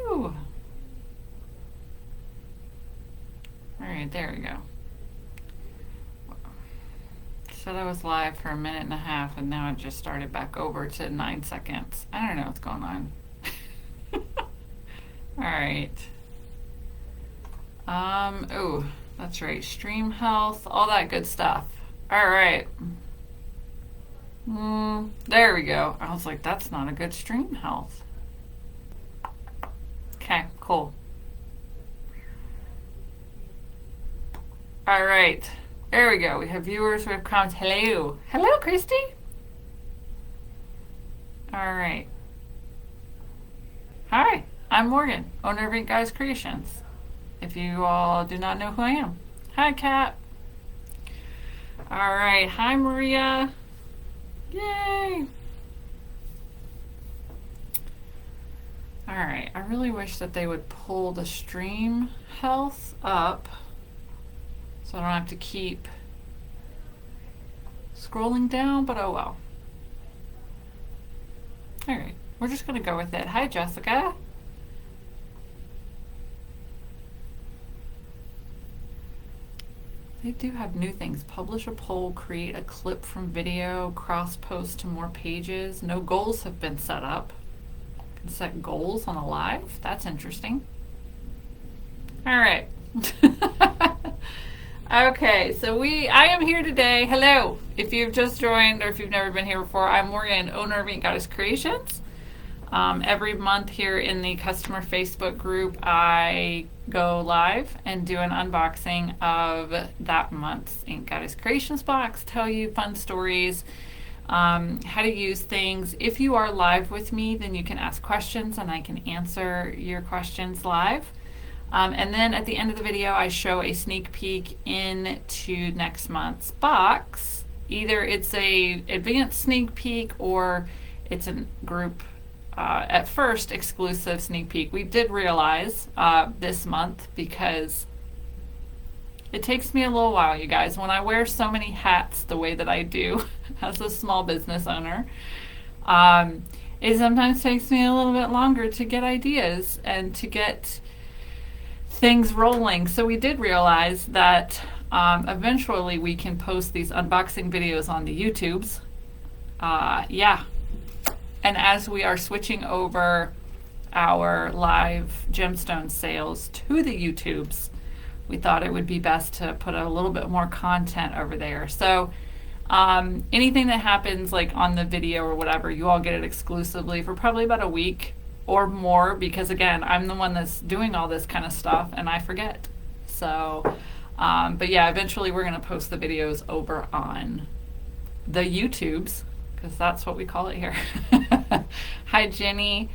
Woo! All right, there we go. Said I was live for a minute and a half, and now it just started back over to 9 seconds. I don't know what's going on. All right. Oh, that's right. Stream health, all that good stuff. All right. There we go. I was like, that's not a good stream health. Okay, cool. All right. There we go. We have viewers, we have comments. Hello. Hello, Christy. All right. Hi, I'm Morgan, owner of Ink Guys Creations. If you all do not know who I am. Hi, Kat. All right. Hi, Maria. Yay. All right. I really wish that they would pull the stream health up so I don't have to keep scrolling down, but oh well. All right. We're just going to go with it. Hi, Jessica. They do have new things. Publish a poll, create a clip from video, cross post to more pages. No goals have been set up. Can set goals on a live. That's interesting. All right. Okay, so I am here today. Hello. If you've just joined or if you've never been here before, I'm Morgan, owner of Ink Goddess Creations. Every month here in the customer Facebook group, I go live and do an unboxing of that month's Ink Goddess Creations box, tell you fun stories, how to use things. If you are live with me, then you can ask questions and I can answer your questions live. And then at the end of the video, I show a sneak peek into next month's box. Either it's a advanced sneak peek or it's a group at first exclusive sneak peek. We did realize this month, because it takes me a little while, you guys, when I wear so many hats the way that I do as a small business owner, it sometimes takes me a little bit longer to get ideas and to get things rolling. So we did realize that eventually we can post these unboxing videos on the YouTubes. Yeah. And as we are switching over our live gemstone sales to the YouTubes, we thought it would be best to put a little bit more content over there. So anything that happens like on the video or whatever, you all get it exclusively for probably about a week or more, because again, I'm the one that's doing all this kind of stuff and I forget. So, but yeah, eventually we're going to post the videos over on the YouTubes, because that's what we call it here. Hi, Jenny.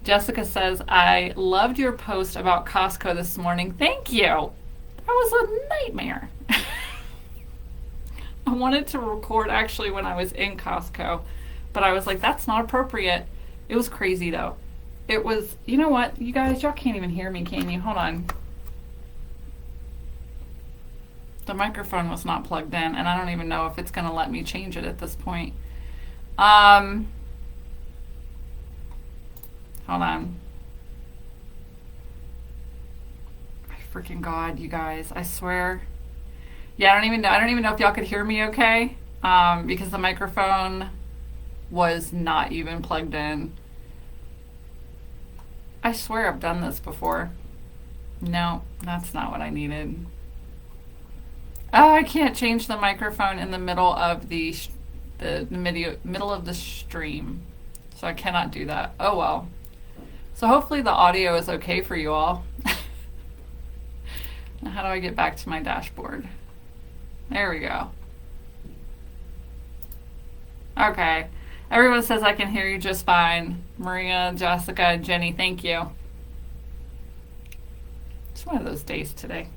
Jessica says, I loved your post about Costco this morning. Thank you. That was a nightmare. I wanted to record actually when I was in Costco, but I was like, that's not appropriate. It was crazy though. It was, you know what, you guys, y'all can't even hear me, can you? Hold on. The microphone was not plugged in, and I don't even know if it's going to let me change it at this point. Hold on. My freaking God, you guys, I swear. Yeah, I don't even know if y'all could hear me okay, because the microphone was not even plugged in. I swear I've done this before. No, that's not what I needed. Oh, I can't change the microphone in the middle of the middle of the stream, so I cannot do that. Oh well. So hopefully the audio is okay for you all. Now how do I get back to my dashboard? There we go. Okay. Everyone says I can hear you just fine. Maria, Jessica, Jenny, thank you. It's one of those days today.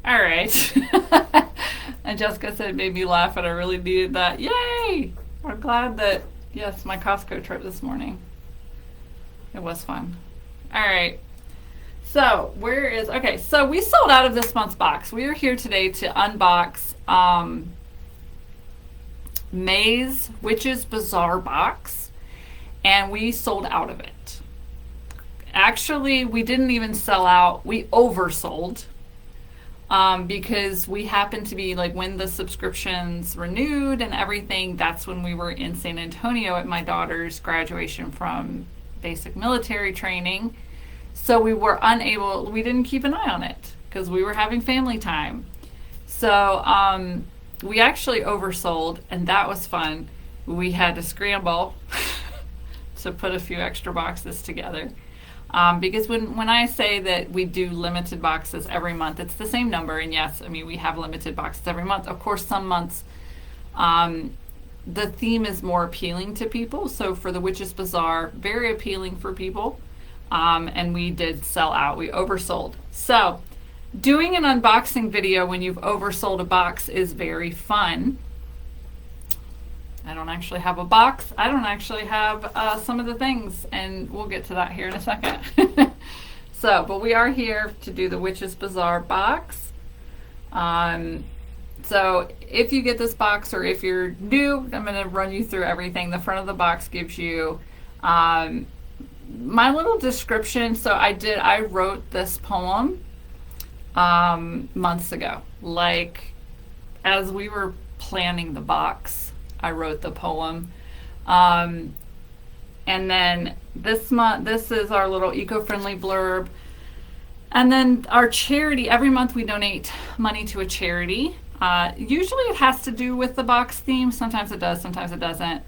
All right. And Jessica said it made me laugh, and I really needed that. Yay! I'm glad that, yes, my Costco trip this morning. It was fun. All right. So okay, so we sold out of this month's box. We are here today to unbox May's Witch's Bazaar box, and we sold out of it. Actually, we didn't even sell out. We oversold because we happened to be like when the subscriptions renewed and everything, that's when we were in San Antonio at my daughter's graduation from basic military training. So we were unable, we didn't keep an eye on it because we were having family time. So we actually oversold, and that was fun. We had to scramble to put a few extra boxes together. Because when I say that we do limited boxes every month, it's the same number. And yes, I mean, we have limited boxes every month. Of course, some months the theme is more appealing to people. So for the Witches Bazaar, very appealing for people. And we did sell out. We oversold. So doing an unboxing video when you've oversold a box is very fun. I don't actually have a box. I don't actually have some of the things, and we'll get to that here in a second. So, but we are here to do the Witches Bazaar box. So if you get this box, or if you're new, I'm going to run you through everything. The front of the box gives you my little description. So I wrote this poem months ago, like as we were planning the box. I wrote the poem. And then this month, this is our little eco-friendly blurb. And then our charity, every month we donate money to a charity. Usually it has to do with the box theme. Sometimes it does, sometimes it doesn't.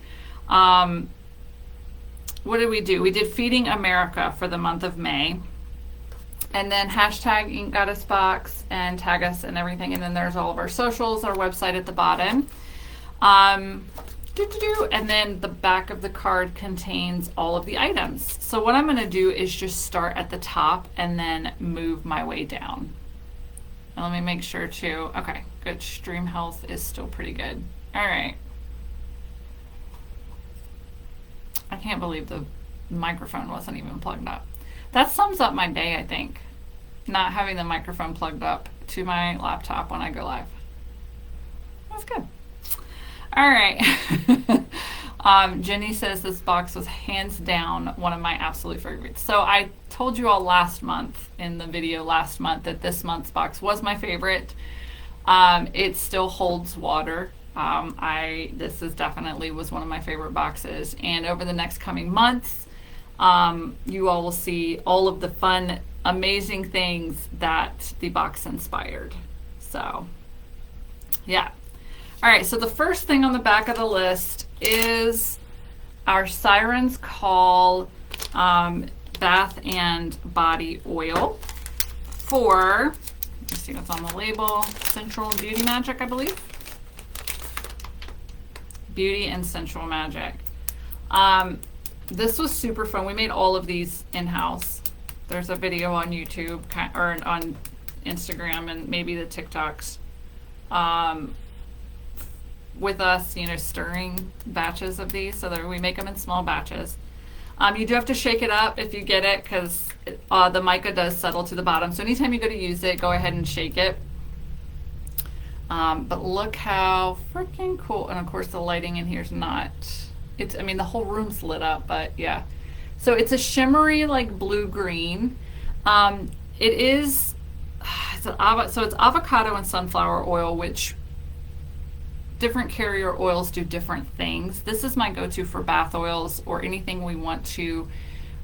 What did we do? We did Feeding America for the month of May. And then hashtag Ink Goddess Box and tag us and everything. And then there's all of our socials, our website at the bottom. And then the back of the card contains all of the items. So what I'm going to do is just start at the top and then move my way down. And let me make sure too. Okay, good. Stream health is still pretty good. All right. I can't believe the microphone wasn't even plugged up. That sums up my day, I think. Not having the microphone plugged up to my laptop when I go live. That's good. All right. Jenny says this box was hands down one of my absolute favorites. So I told you all last month in the video last month that this month's box was my favorite. It still holds water. This is definitely was one of my favorite boxes. And over the next coming months, you all will see all of the fun, amazing things that the box inspired. So, yeah. All right, so the first thing on the back of the list is our Siren's Call bath and body oil for, let's see what's on the label, Sensual Beauty Magic, I believe. Beauty and Sensual Magic. This was super fun. We made all of these in-house. There's a video on YouTube or on Instagram and maybe the TikToks. With us, you know, stirring batches of these so that we make them in small batches. You do have to shake it up if you get it because the mica does settle to the bottom. So anytime you go to use it, go ahead and shake it. But look how freaking cool. And of course the lighting in here is not, I mean, the whole room's lit up, but yeah. So it's a shimmery like blue-green. It is, so it's avocado and sunflower oil, which different carrier oils do different things. This is my go-to for bath oils or anything we want to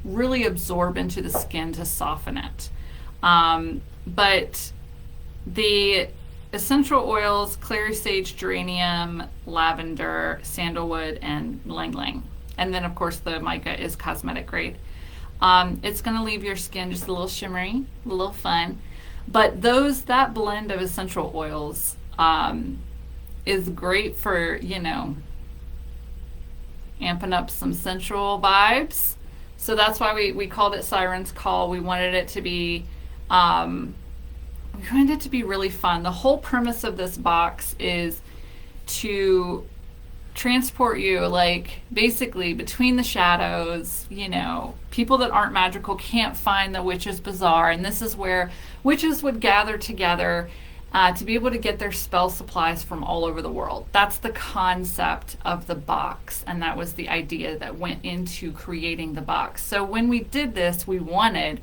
really absorb into the skin to soften it. But the essential oils, clary sage, geranium, lavender, sandalwood, and ylang ylang. And then of course the mica is cosmetic grade. It's gonna leave your skin just a little shimmery, a little fun. But that blend of essential oils is great for, you know, amping up some sensual vibes. So that's why we called it Siren's Call. We wanted it to be really fun. The whole premise of this box is to transport you, like, basically between the shadows. You know, people that aren't magical can't find the Witches Bazaar, and this is where witches would gather together to be able to get their spell supplies from all over the world. That's the concept of the box, and that was the idea that went into creating the box. So when we did this, we wanted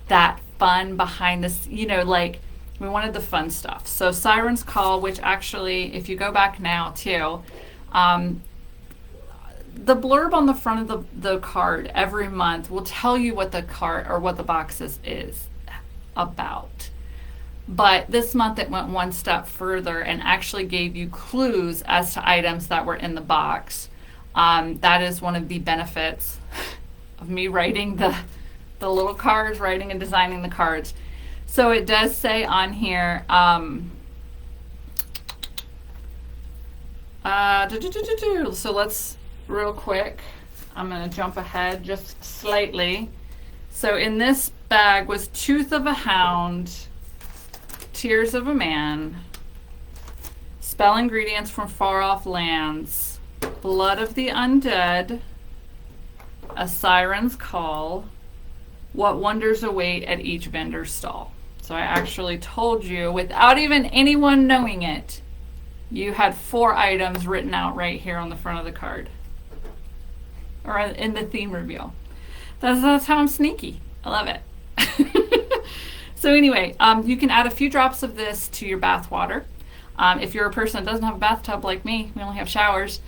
that fun behind this, you know, like we wanted the fun stuff. So Siren's Call, which actually, if you go back now too, the blurb on the front of the card every month will tell you what the card or what the boxes is about. But this month it went one step further and actually gave you clues as to items that were in the box. That is one of the benefits of me writing the little cards, writing and designing the cards. So it does say on here, so let's real quick, I'm going to jump ahead just slightly. So in this bag was Tooth of a Hound, Tears of a Man, Spell Ingredients from Far Off Lands, Blood of the Undead, A Siren's Call, What Wonders Await at Each Vendor's Stall. So I actually told you, without even anyone knowing it, you had 4 items written out right here on the front of the card. Or in the theme reveal. That's how I'm sneaky. I love it. So anyway, you can add a few drops of this to your bath water. If you're a person that doesn't have a bathtub like me, we only have showers.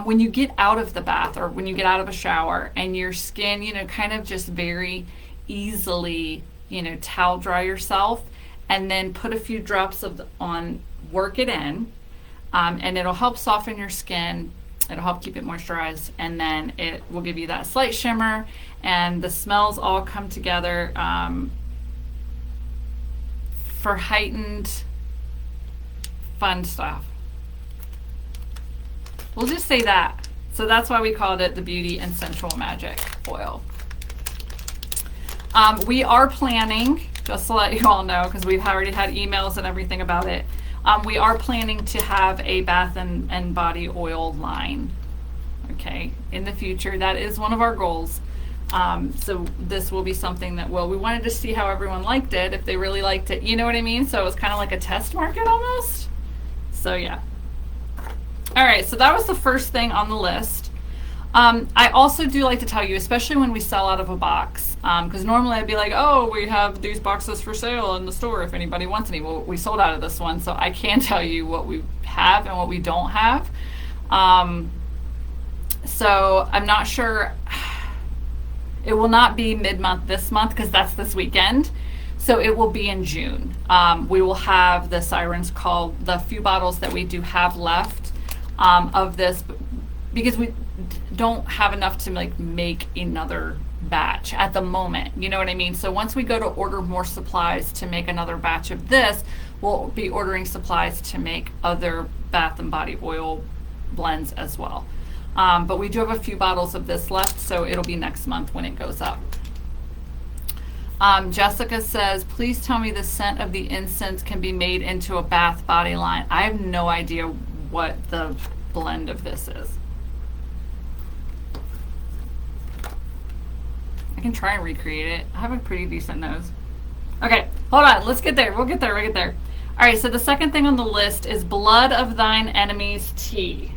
When you get out of the bath or when you get out of a shower and your skin, you know, kind of just very easily, you know, towel dry yourself and then put a few drops of work it in, and it'll help soften your skin. It'll help keep it moisturized, and then it will give you that slight shimmer, and the smells all come together for heightened fun stuff. We'll just say that. So that's why we called it the Beauty and Sensual Magic Oil. We are planning, just to let you all know, because we've already had emails and everything about it, we are planning to have a bath and body oil line, okay, in the future. That is one of our goals. So this will be something that, well, we wanted to see how everyone liked it, if they really liked it, you know what I mean? So it was kind of like a test market almost. So yeah. All right, so that was the first thing on the list. I also do like to tell you, especially when we sell out of a box, because normally I'd be like, oh, we have these boxes for sale in the store if anybody wants any. Well, we sold out of this one, so I can tell you what we have and what we don't have. So I'm not sure. It will not be mid-month this month because that's this weekend. So it will be in June. We will have the Siren's Call, the few bottles that we do have left of this, because we don't have enough to like make another batch at the moment, you know what I mean? So once we go to order more supplies to make another batch of this, we'll be ordering supplies to make other bath and body oil blends as well. But we do have a few bottles of this left, so it'll be next month when it goes up. Jessica says, please tell me the scent of the incense can be made into a bath body line. I have no idea what the blend of this is. I can try and recreate it. I have a pretty decent nose. Okay, hold on. Let's get there. We'll get there. We'll get there. All right, so the second thing on the list is Blood of Thine Enemies Tea.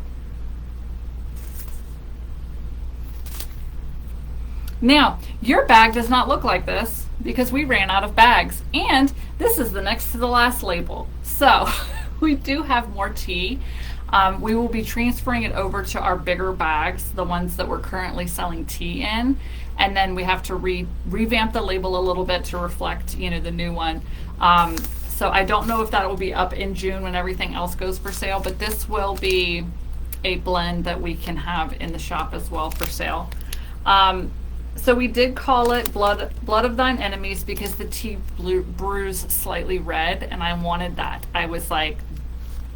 Now, your bag does not look like this because we ran out of bags. And this is the next to the last label. So we do have more tea. We will be transferring it over to our bigger bags, the ones that we're currently selling tea in. And then we have to revamp the label a little bit to reflect, you know, the new one. So I don't know if that will be up in June when everything else goes for sale, but this will be a blend that we can have in the shop as well for sale. So we did call it Blood of Thine Enemies because the tea brews slightly red, and I wanted that. I was like,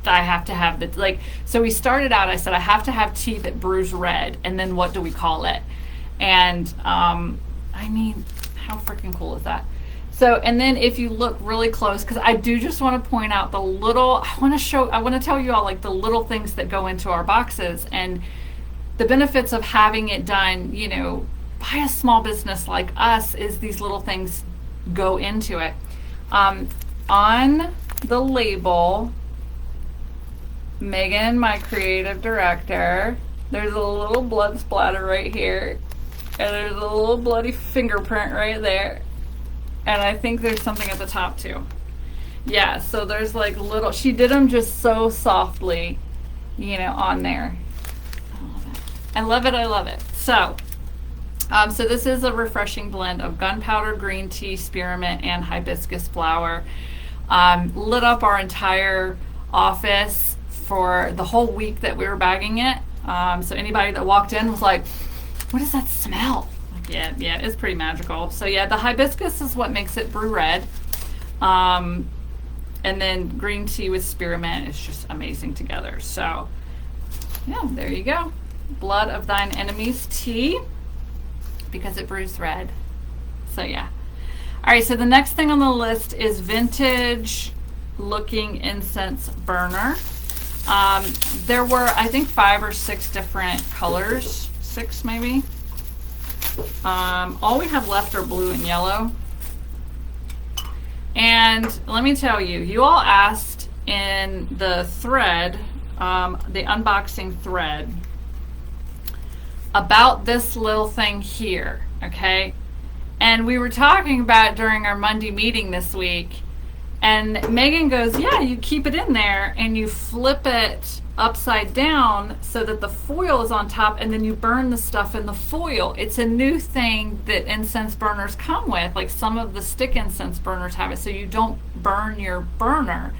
I have to have the, like, so we started out, I said, I have to have tea that brews red, and then what do we call it? And, I mean, how freaking cool is that? So, and then if you look really close, because I do just want to point out the little, I want to tell you all, like, the little things that go into our boxes, and the benefits of having it done, you know, by a small business like us is these little things go into it. On the label. Megan, my creative director. There's a little blood splatter right here. And there's a little bloody fingerprint right there. And I think there's something at the top too. Yeah, so there's like little, she did them just so softly, you know, on there. I love it, I love it. So this is a refreshing blend of gunpowder, green tea, spearmint, and hibiscus flower. Lit up our entire office for the whole week that we were bagging it. So anybody that walked in was like, what does that smell? Like, yeah, it's pretty magical. So yeah, the hibiscus is what makes it brew red. And then green tea with spearmint is just amazing together. So yeah, there you go. Blood of Thine Enemies tea, because it brews red. So yeah. All right, so the next thing on the list is vintage looking incense burner. There were, I think, 5 or 6 different colors, 6 maybe. All we have left are blue and yellow. And let me tell you, you all asked in the thread, the unboxing thread, about this little thing here, okay? And we were talking about it during our Monday meeting this week, and Megan goes, yeah, you keep it in there and you flip it upside down so that the foil is on top, and then you burn the stuff in the foil. It's a new thing that incense burners come with. Like some of the stick incense burners have it, so you don't burn your burner.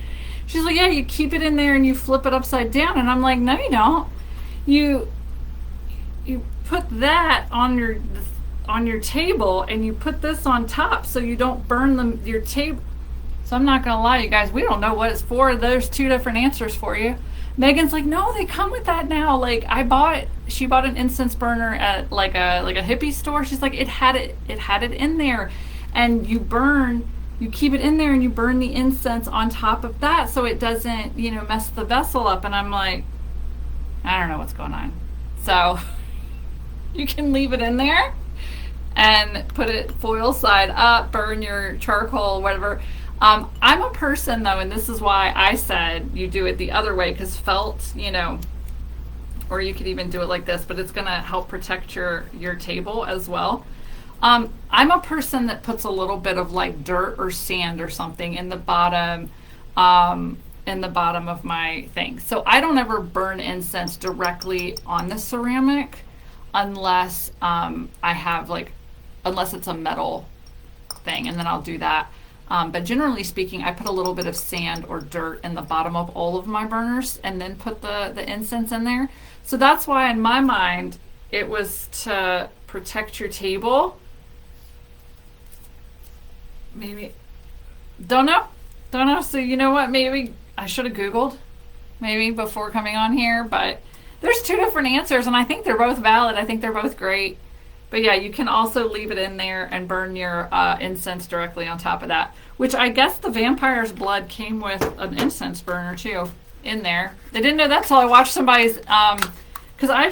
She's like, yeah, you keep it in there and you flip it upside down. And I'm like, no, you don't. You put that on your table, and you put this on top so you don't burn your table. So I'm not gonna lie, you guys, we don't know what it's for. There's 2 different answers for you. Megan's like, no, they come with that now. Like she bought an incense burner at like a hippie store. She's like, it had it in there, and you keep it in there and you burn the incense on top of that so it doesn't, you know, mess the vessel up. And I'm like, I don't know what's going on. So you can leave it in there and put it foil side up, burn your charcoal, whatever. I'm a person though, and this is why I said you do it the other way, because felt, you know, or you could even do it like this, but it's going to help protect your table as well. I'm a person that puts a little bit of like dirt or sand or something in the bottom of my thing. So I don't ever burn incense directly on the ceramic unless unless it's a metal thing, and then I'll do that. But generally speaking, I put a little bit of sand or dirt in the bottom of all of my burners and then put the incense in there. So that's why in my mind, it was to protect your table. Maybe, don't know. So you know what, maybe I should have Googled maybe before coming on here, but there's 2 different answers, and I think they're both valid. I think they're both great. But yeah, you can also leave it in there and burn your incense directly on top of that, which I guess the vampire's blood came with an incense burner too in there. They didn't know that till I watched somebody's, because I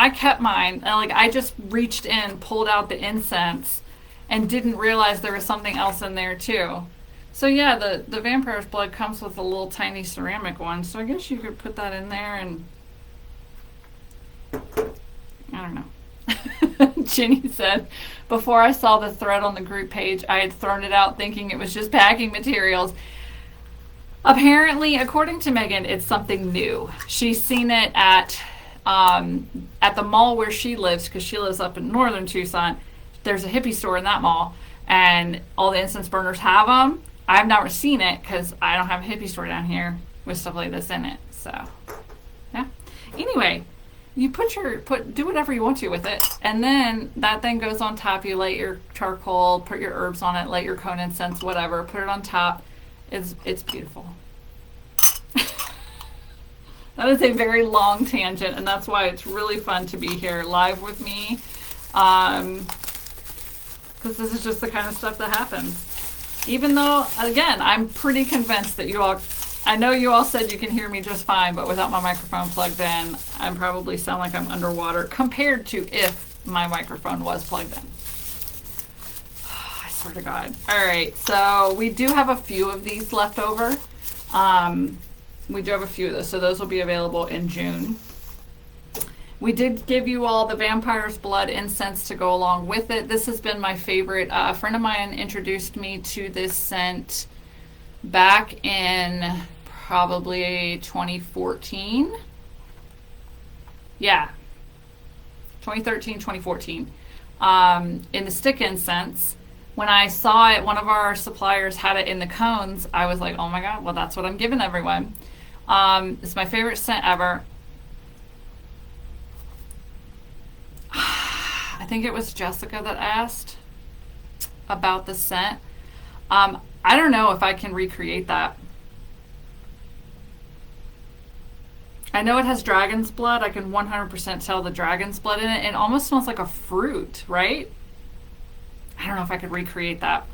kept mine. I just reached in, pulled out the incense, and didn't realize there was something else in there too. So yeah, the vampire's blood comes with a little tiny ceramic one, so I guess you could put that in there and I don't know. Ginny said, before I saw the thread on the group page, I had thrown it out thinking it was just packing materials. Apparently, according to Megan, it's something new. She's seen it at the mall where she lives, because she lives up in northern Tucson. There's a hippie store in that mall, and all the incense burners have them. I've never seen it because I don't have a hippie store down here with stuff like this in it. So, yeah. Anyway, you do whatever you want to with it, and then that thing goes on top. You light your charcoal, put your herbs on it, light your cone incense, whatever, put it on top. It's beautiful. That is a very long tangent, and that's why it's really fun to be here live with me, because this is just the kind of stuff that happens. Even though, again, I'm pretty convinced that I know you all said you can hear me just fine, but without my microphone plugged in, I probably sound like I'm underwater compared to if my microphone was plugged in. I Swear to God. All right, so we do have a few of these left over. We do have a few of those, so those will be available in June. We did give you all the vampire's blood incense to go along with it. This has been my favorite. A friend of mine introduced me to this scent back in probably 2014. Yeah, 2013, 2014. In the stick incense. When I saw it, one of our suppliers had it in the cones. I was like, oh my God, well, that's what I'm giving everyone. It's my favorite scent ever. I think it was Jessica that asked about the scent. I don't know if I can recreate that. I know it has dragon's blood. I can 100% tell the dragon's blood in it. It almost smells like a fruit, right? I don't know if I could recreate that.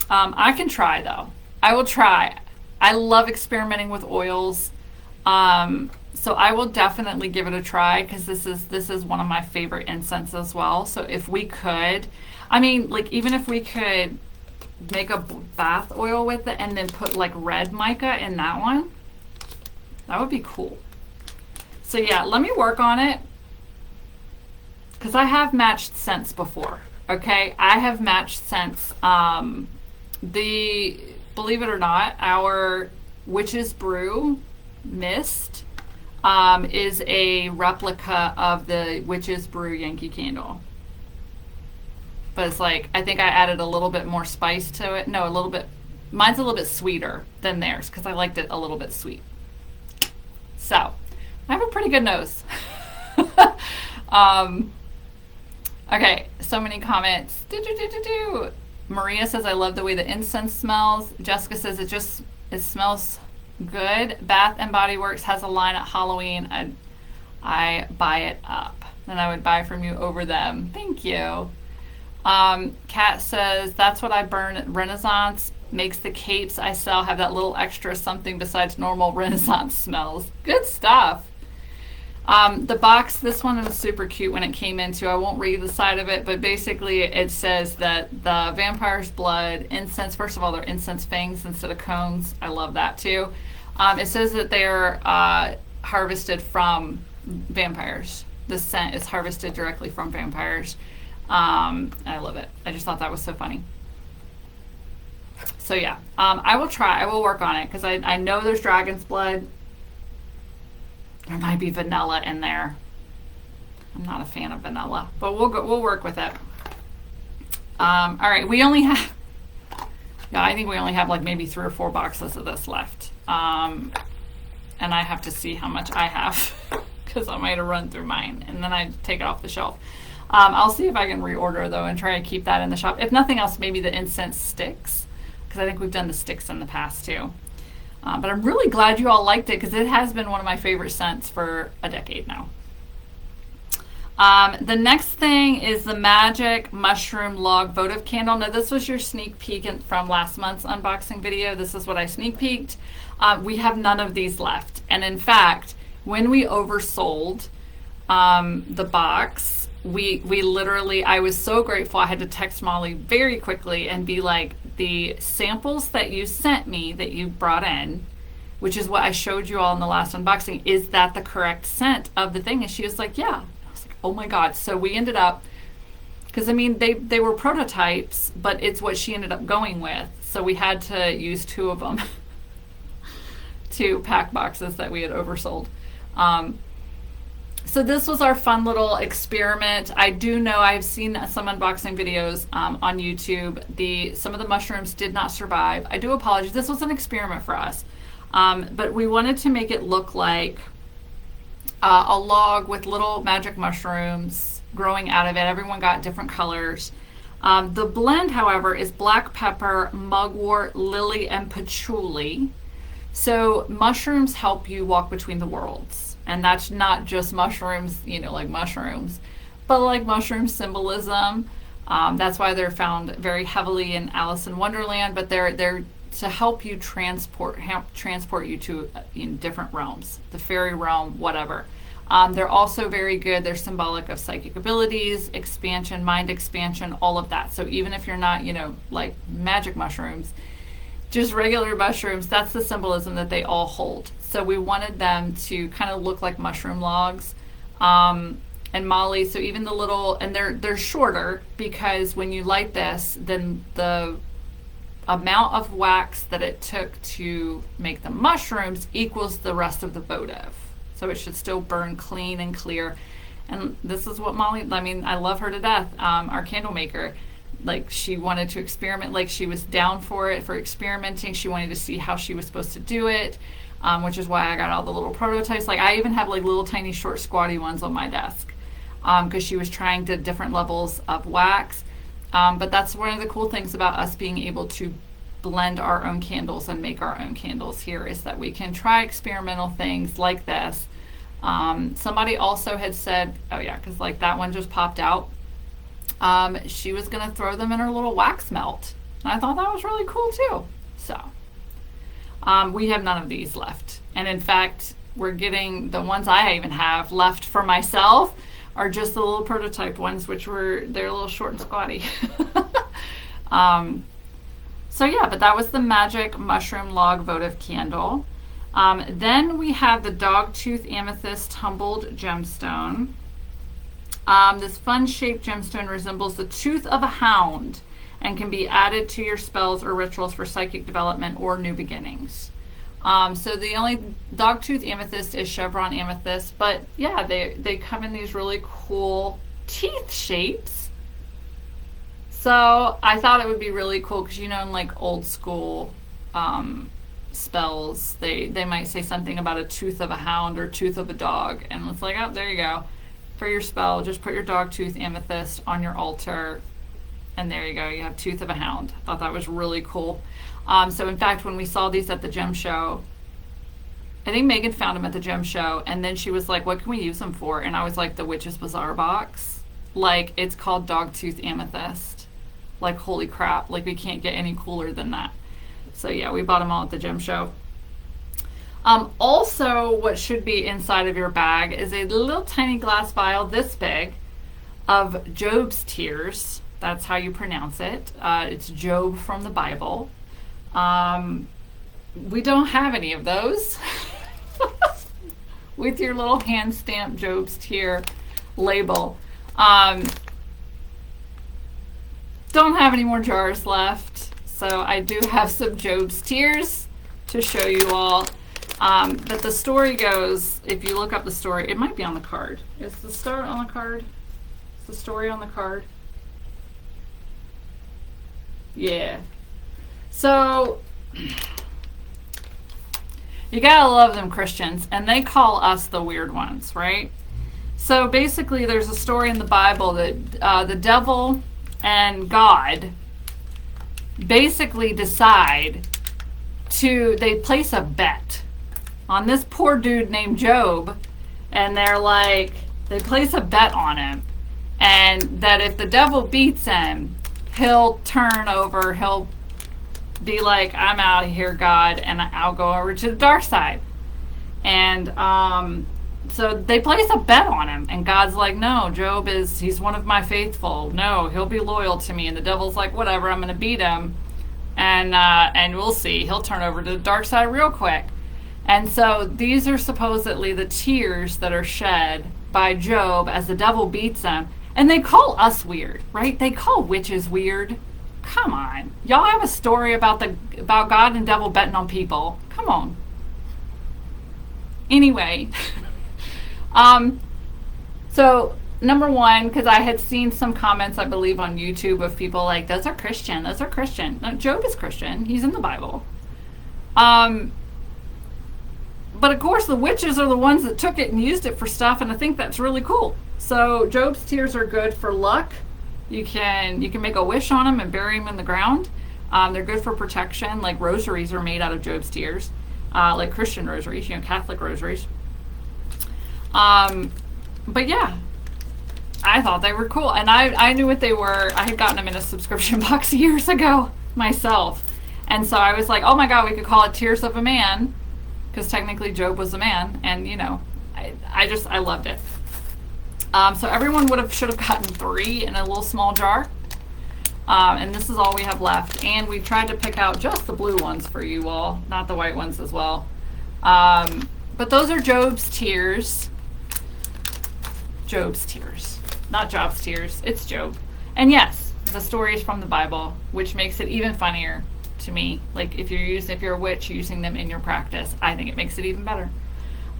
I can try, though. I will try. I love experimenting with oils. So I will definitely give it a try, because this is one of my favorite incenses as well. So if we could, I mean, like, even if we could make a bath oil with it and then put like red mica in that one, that would be cool. So yeah, let me work on it, because I have matched scents before. Okay, I have matched scents. Believe it or not, our Witch's Brew mist is a replica of the Witch's Brew Yankee Candle. But it's like, I think I added a little bit more spice to it. No, a little bit. Mine's a little bit sweeter than theirs, because I liked it a little bit sweet. So, I have a pretty good nose. Okay, so many comments. Maria says, I love the way the incense smells. Jessica says, it smells good. Bath and Body Works has a line at Halloween. I buy it up. And I would buy from you over them. Thank you. Kat says, that's what I burn at Renaissance. Makes the capes I sell have that little extra something besides normal Renaissance smells. Good stuff. The box, this one was super cute when it came in too. I won't read the side of it, but basically it says that the vampire's blood incense, first of all, they're incense fangs instead of cones. I love that too. It says that they're harvested from vampires. The scent is harvested directly from vampires. I love it. I just thought that was so funny. So yeah, I will try. I will work on it, because I know there's dragon's blood. There might be vanilla in there. I'm not a fan of vanilla, but we'll work with it. All right, we only have, yeah, I think we only have like maybe 3 or 4 boxes of this left. And I have to see how much I have, because I might have run through mine and then I take it off the shelf. I'll see if I can reorder though and try to keep that in the shop. If nothing else, maybe the incense sticks, because I think we've done the sticks in the past too. But I'm really glad you all liked it, because it has been one of my favorite scents for a decade now. The next thing is the Magic Mushroom Log Votive Candle. Now, this was your sneak peek from last month's unboxing video. This is what I sneak peeked. We have none of these left. And in fact, when we oversold the box, we literally, I was so grateful. I had to text Molly very quickly and be like, the samples that you sent me that you brought in, which is what I showed you all in the last unboxing, is that the correct scent of the thing? And she was like, yeah. I was like, oh my God. So we ended up, because I mean, they were prototypes, but it's what she ended up going with. So we had to use 2 of them, 2 pack boxes that we had oversold. So this was our fun little experiment. I do know I've seen some unboxing videos on YouTube. Some of the mushrooms did not survive. I do apologize. This was an experiment for us. But we wanted to make it look like a log with little magic mushrooms growing out of it. Everyone got different colors. The blend, however, is black pepper, mugwort, lily, and patchouli. So mushrooms help you walk between the worlds. And that's not just mushrooms, like mushrooms, but like mushroom symbolism. That's why they're found very heavily in Alice in Wonderland, but they're to help you transport you to different realms, the fairy realm, whatever. They're also very good. They're symbolic of psychic abilities, expansion, mind expansion, all of that. So even if you're not, like magic mushrooms, just regular mushrooms, that's the symbolism that they all hold. So we wanted them to kind of look like mushroom logs. And Molly, so even the little, and they're shorter because when you light this, then the amount of wax that it took to make the mushrooms equals the rest of the votive. So it should still burn clean and clear. And this is what Molly, I love her to death, our candle maker. Like, she wanted to experiment, like she was down for it, for experimenting. She wanted to see how she was supposed to do it, which is why I got all the little prototypes. Like, I even have like little tiny short squatty ones on my desk because she was trying to different levels of wax. But that's one of the cool things about us being able to blend our own candles and make our own candles here, is that we can try experimental things like this. Somebody also had said, oh yeah, because like that one just popped out. She was going to throw them in her little wax melt. And I thought that was really cool too. So we have none of these left. And in fact, we're getting the ones I even have left for myself are just the little prototype ones, which they're a little short and squatty. So yeah, but that was the Magic Mushroom Log Votive Candle. Then we have the Dogtooth Amethyst Tumbled Gemstone. This fun-shaped gemstone resembles the tooth of a hound and can be added to your spells or rituals for psychic development or new beginnings. So the only Dogtooth Amethyst is chevron amethyst, but yeah, they come in these really cool teeth shapes. So I thought it would be really cool because, in like old school spells, they might say something about a tooth of a hound or tooth of a dog, and it's like, oh, there you go. For your spell, just put your Dogtooth Amethyst on your altar, and there you go. You have Tooth of a Hound. I thought that was really cool. So in fact, when we saw these at the gem show, I think Megan found them at the gem show, and then she was like, what can we use them for? And I was like, the Witch's Bazaar box. Like, it's called Dogtooth Amethyst. Like, holy crap. Like, we can't get any cooler than that. So yeah, we bought them all at the gem show. Also, what should be inside of your bag is a little tiny glass vial this big of Job's tears. That's how you pronounce it. It's Job from the Bible. We don't have any of those. With your little hand stamped Job's tear label. Don't have any more jars left. So I do have some Job's tears to show you all. But the story goes, if you look up the story, it might be on the card. Is the story on the card? Is the story on the card? Yeah. So, you gotta love them Christians, and they call us the weird ones, right? So basically there's a story in the Bible that the devil and God basically decide they place a bet on this poor dude named Job, and they place a bet on him, and that if the devil beats him, he'll turn over, he'll be like, I'm out of here, God, and I'll go over to the dark side. And so they place a bet on him, and God's like, no, he's one of my faithful. No, he'll be loyal to me. And the devil's like, whatever, I'm going to beat him, and we'll see. He'll turn over to the dark side real quick. And so these are supposedly the tears that are shed by Job as the devil beats him. And they call us weird, right? They call witches weird. Come on. Y'all have a story about God and devil betting on people. Come on. Anyway. So number one, because I had seen some comments, I believe, on YouTube of people like, those are Christian. No, Job is Christian. He's in the Bible. But of course, the witches are the ones that took it and used it for stuff, and I think that's really cool. So Job's tears are good for luck. You can make a wish on them and bury them in the ground. They're good for protection. Like rosaries are made out of Job's tears, like Christian rosaries, Catholic rosaries. But yeah, I thought they were cool, and I knew what they were. I had gotten them in a subscription box years ago myself, and so I was like, oh my God, we could call it Tears of a Man, because technically Job was a man, and I loved it. So everyone should have gotten 3 in a little small jar. And this is all we have left. And we tried to pick out just the blue ones for you all, not the white ones as well. But those are Job's tears. Job's tears. Not Job's tears. It's Job. And yes, the story is from the Bible, which makes it even funnier to me. Like if you're a witch using them in your practice, I think it makes it even better.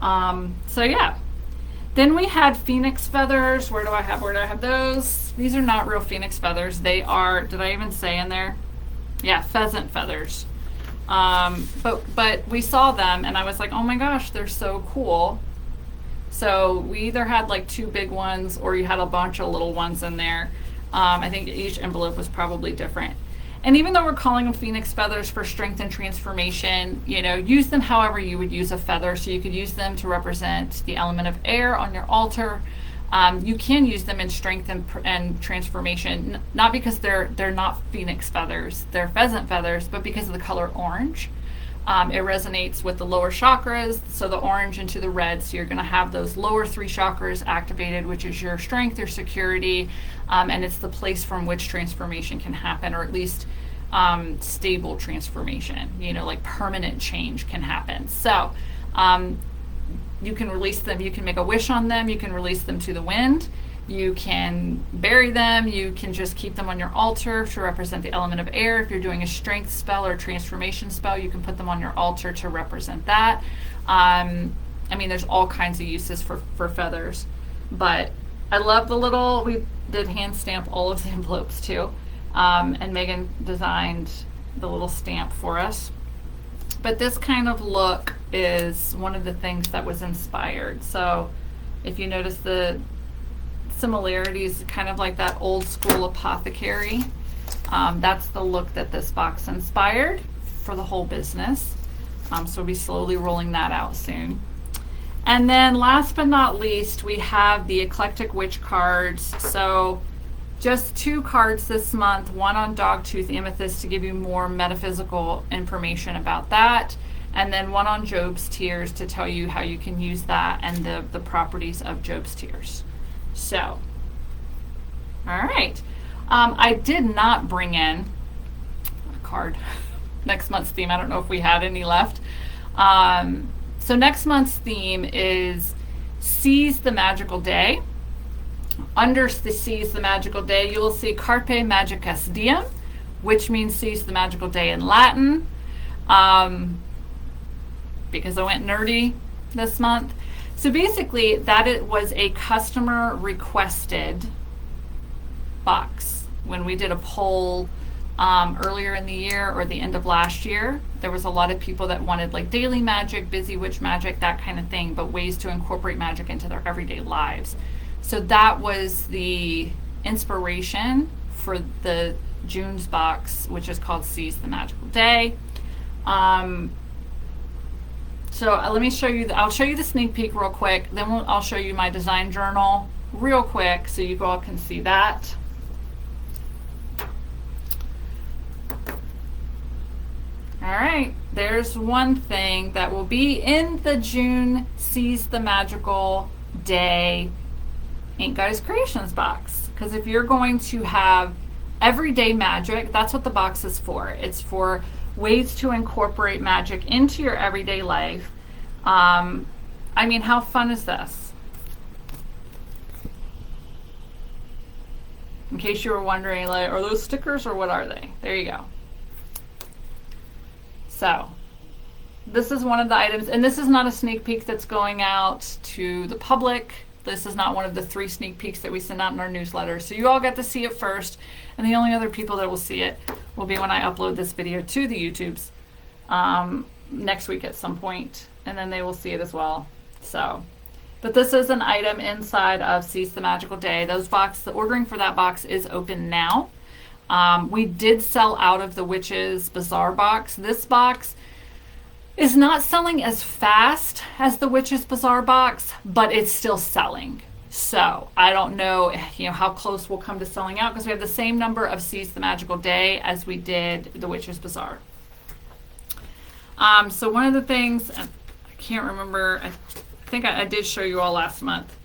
So yeah. Then we had phoenix feathers. Where do I have those? These are not real phoenix feathers. They are, did I even say in there? Yeah, pheasant feathers. But we saw them and I was like, oh my gosh, they're so cool. So we either had like 2 big ones or you had a bunch of little ones in there. I think each envelope was probably different. And even though we're calling them phoenix feathers for strength and transformation, use them however you would use a feather. So you could use them to represent the element of air on your altar. You can use them in strength and transformation, not because they're not phoenix feathers, they're pheasant feathers, but because of the color orange. It resonates with the lower chakras, so the orange into the red. So you're going to have those lower 3 chakras activated, which is your strength, your security, and it's the place from which transformation can happen, or at least stable transformation, like permanent change can happen. So you can release them, you can make a wish on them, you can release them to the wind, you can bury them, you can just keep them on your altar to represent the element of air. If you're doing a strength spell or a transformation spell, you can put them on your altar to represent that. There's all kinds of uses for feathers, but I love we did hand stamp all of the envelopes too, and Megan designed the little stamp for us. But this kind of look is one of the things that was inspired. So if you notice the similarities, kind of like that old school apothecary, that's the look that this box inspired for the whole business. So we'll be slowly rolling that out soon. And then last but not least, we have the Eclectic Witch cards. So just 2 cards this month, one on Dogtooth Amethyst to give you more metaphysical information about that, and then one on Job's Tears to tell you how you can use that and the properties of Job's Tears. So, all right. I did not bring in a card. Next month's theme, I don't know if we had any left. So next month's theme is Seize the Magical Day. Under the Seize the Magical Day, you will see Carpe Magicus Diem, which means Seize the Magical Day in Latin. Because I went nerdy this month. So basically, it was a customer requested box. When we did a poll earlier in the year or the end of last year, there was a lot of people that wanted like daily magic, busy witch magic, that kind of thing, but ways to incorporate magic into their everyday lives. So that was the inspiration for the June's box, which is called Seize the Magical Day. So let me show you, I'll show you the sneak peek real quick, then I'll show you my design journal real quick so you all can see that. All right, there's one thing that will be in the June Seize the Magical Day Ain't Goddess Creations box. Because if you're going to have everyday magic, that's what the box is for. It's for ways to incorporate magic into your everyday life. How fun is this? In case you were wondering, like, are those stickers or what are they? There you go. So, this is one of the items, and this is not a sneak peek that's going out to the public. This is not one of the 3 sneak peeks that we send out in our newsletter. So you all get to see it first, and the only other people that will see it will be when I upload this video to the YouTubes next week at some point, and then they will see it as well. So, but this is an item inside of Seize the Magical Day. The ordering for that box is open now. We did sell out of the Witch's Bazaar box. This box is not selling as fast as the Witch's Bazaar box, but it's still selling. So I don't know, how close we'll come to selling out, because we have the same number of Seize the Magical Day as we did the Witch's Bazaar. So one of the things, I can't remember, I think I did show you all last month.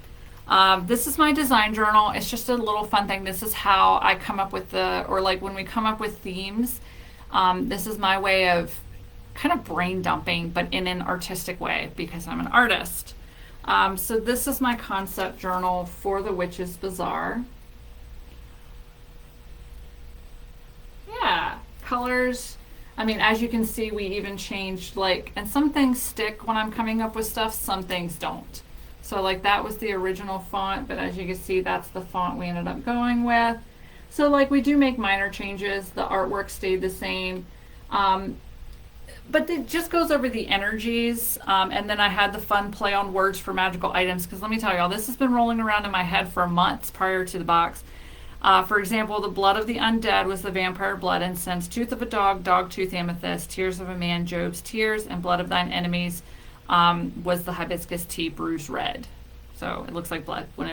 This is my design journal. It's just a little fun thing. This is how I come up with when we come up with themes, this is my way of kind of brain dumping, but in an artistic way because I'm an artist. So this is my concept journal for the Witches Bazaar. Yeah, colors. I mean, as you can see, we even changed and some things stick when I'm coming up with stuff, some things don't. So that was the original font, but as you can see, that's the font we ended up going with. So we do make minor changes. The artwork stayed the same. But it just goes over the energies. And then I had the fun play on words for magical items, because let me tell y'all, this has been rolling around in my head for months prior to the box. For example, the blood of the undead was the vampire blood incense, tooth of a dog, dog tooth amethyst, tears of a man, Job's tears, and blood of thine enemies was the hibiscus tea bruised red. So it looks like blood when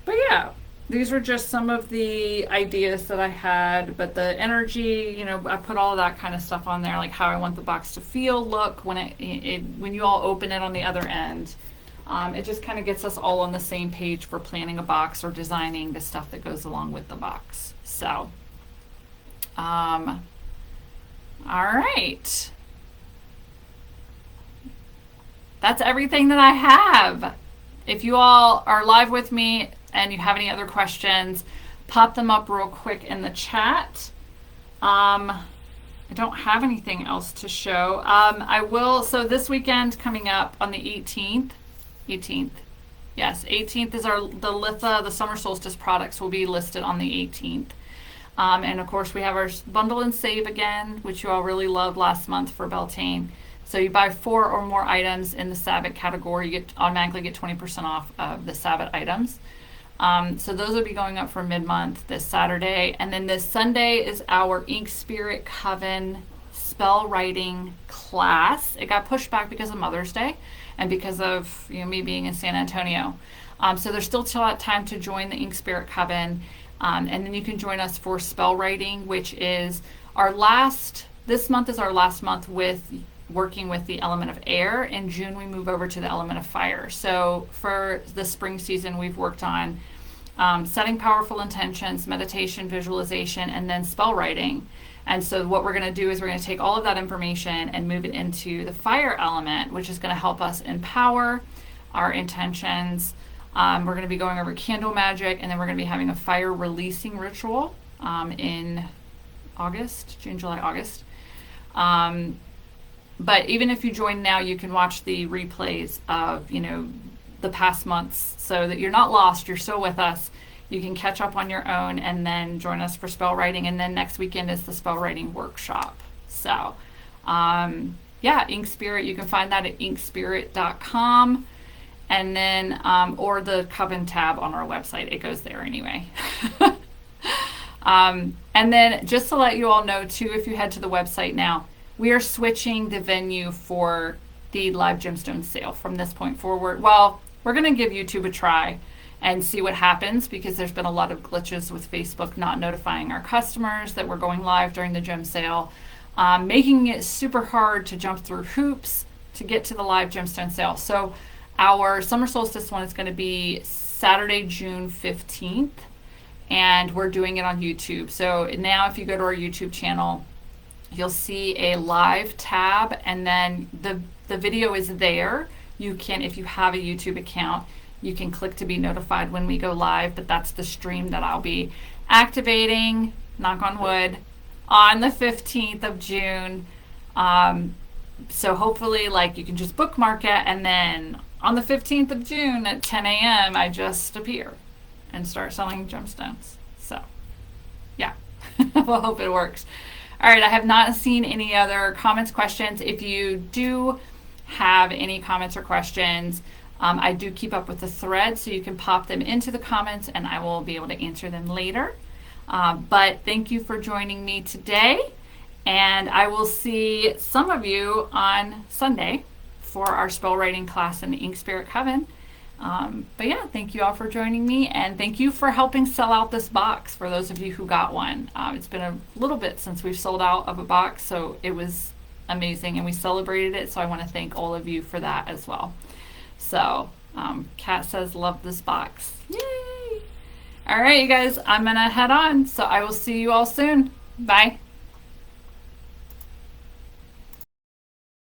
but yeah, these were just some of the ideas that I had, but the energy, I put all of that kind of stuff on there, like how I want the box to feel, look when when you all open it on the other end. It just kind of gets us all on the same page for planning a box or designing the stuff that goes along with the box. So, all right. That's everything that I have. If you all are live with me and you have any other questions, pop them up real quick in the chat. I don't have anything else to show. I will, so this weekend coming up on the 18th, yes, 18th is the summer solstice products will be listed on the 18th. And of course we have our bundle and save again, which you all really loved last month for Beltane. So you buy 4 or more items in the Sabbath category, you automatically get 20% off of the Sabbath items. So those will be going up for mid-month this Saturday. And then this Sunday is our Ink Spirit Coven spell writing class. It got pushed back because of Mother's Day and because of me being in San Antonio. So there's still time to join the Ink Spirit Coven. And then you can join us for spell writing, which is this month is our last month with working with the element of air. In June, we move over to the element of fire. So for the spring season, we've worked on setting powerful intentions, meditation, visualization, and then spell writing. And so what we're going to do is we're going to take all of that information and move it into the fire element, which is going to help us empower our intentions. We're going to be going over candle magic, and then we're going to be having a fire releasing ritual in June, July, August. But even if you join now, you can watch the replays of, the past months so that you're not lost, you're still with us. You can catch up on your own and then join us for spell writing. And then next weekend is the spell writing workshop. So, Ink Spirit, you can find that at inkspirit.com. And then, or the Coven tab on our website, it goes there anyway. And then just to let you all know too, if you head to the website now, we are switching the venue for the live gemstone sale from this point forward. Well, we're going to give YouTube a try and see what happens, because there's been a lot of glitches with Facebook not notifying our customers that we're going live during the gem sale, making it super hard to jump through hoops to get to the live gemstone sale. So our summer solstice one is going to be Saturday, June 15th, and we're doing it on YouTube. So now if you go to our YouTube channel, you'll see a live tab, and then the video is there. You can, if you have a YouTube account, you can click to be notified when we go live, but that's the stream that I'll be activating, knock on wood, on the 15th of June. So hopefully you can just bookmark it, and then on the 15th of June at 10 a.m. I just appear and start selling gemstones. So yeah, we'll hope it works. All right, I have not seen any other comments, questions. If you do have any comments or questions, I do keep up with the thread, so you can pop them into the comments and I will be able to answer them later. But thank you for joining me today, and I will see some of you on Sunday for our spell writing class in the Ink Spirit Coven. But yeah, thank you all for joining me, and thank you for helping sell out this box for those of you who got one. It's been a little bit since we've sold out of a box, so it was amazing, and we celebrated it, so I want to thank all of you for that as well. So Kat says, love this box. Yay! All right, you guys, I'm gonna head on, so I will see you all soon. Bye.